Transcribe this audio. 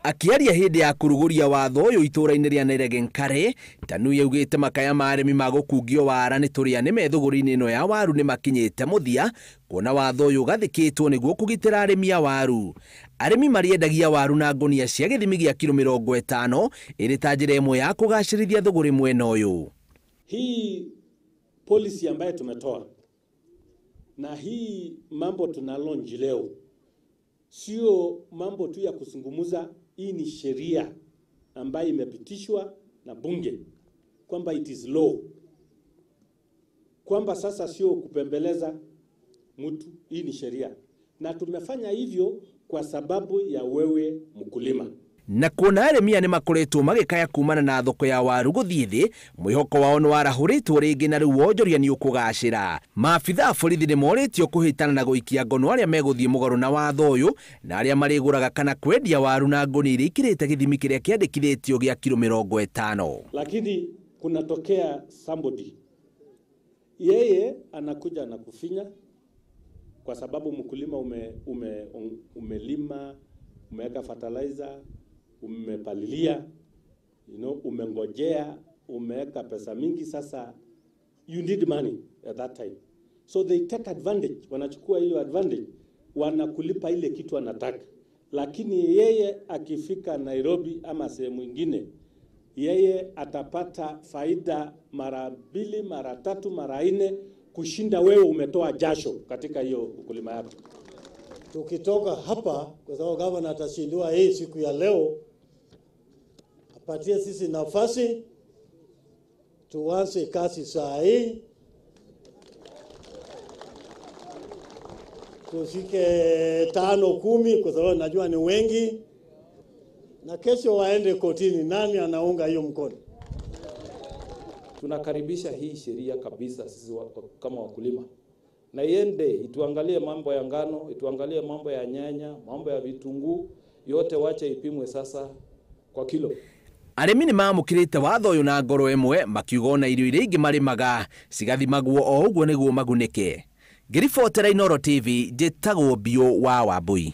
Akiaria hindi ya kuruguria watho uyu itura-ini ria Narok Tanui augite makaya ma arimi ma gukungio wara ni turiane thuguri-ini ino ya waru ni makinyite muthia kuona watho uyu gathikitwo niguo kugitira arimi a waru. Arimi mariendagia waru na ngunia cia githimi gia kilo 50 iri ta njira imwe ya kugacirithia thuguri mwena uyu. Hii policy ambayo tumetoa na hii mambo tunalonji leo sio mambo tu ya kusungumuza. Hii ni sheria ambayo imepitishwa na bunge kwamba it is law, kwamba sasa sio kupembeleza mtu. Hii ni sheria na tumefanya hivyo kwa sababu ya wewe mkulima. Na kuona arimi ni makoretwo magikaya kumana na thoko ya waru guthii thi, mwihoko wao ni warahuritwo ringi na riu wonjoria ni ukugacira. Maabitha borithi ni moritio kuhitana na guikia ngono aria meguthii mugaru na watho uyu na aria mariguraga kana kwendia waru na ngunia iria ikirite githimi kiria kiandikithitio gia kilo 50. Lakini kunatokea somebody yeye anakuja na kufinya kwa sababu mkulima umelima, umeweka fertilizer, umepalilia, umengojea, umeweka pesa mingi, sasa you need money at that time. So they take advantage, wanachukua hiyo advantage, wanakulipa ile kitu anataka. Lakini yeye akifika Nairobi ama sehemu nyingine, yeye atapata faida mara 2, mara 3, mara 4 kushinda wewe umetoa jasho katika hiyo ukulima yako. Tukitoka hapa, kwa sababu Ngabana atashindua hii siku ya leo, apatie sisi nafasi tuanze kazi saa hii, tufike 5-10 kwa sababu najua ni wengi, na kesho waende kotini. Nani anaunga hiyo mkono? Tunakaribisha hii sheria kabisa sisi kama wakulima. Na iende ituangalie mambo ya ngano, ituangalie mambo ya nyanya, mambo ya vitunguu, yote wache ipimwe sasa kwa kilo. Arimi ni maamukirite watho uyu na ngoro imwe makiuga na irio iria ingi marimaga cigathimagwo o uguo niguo magunike. Ngiribotera Narok TV, njitagwo Bio wa Wambui.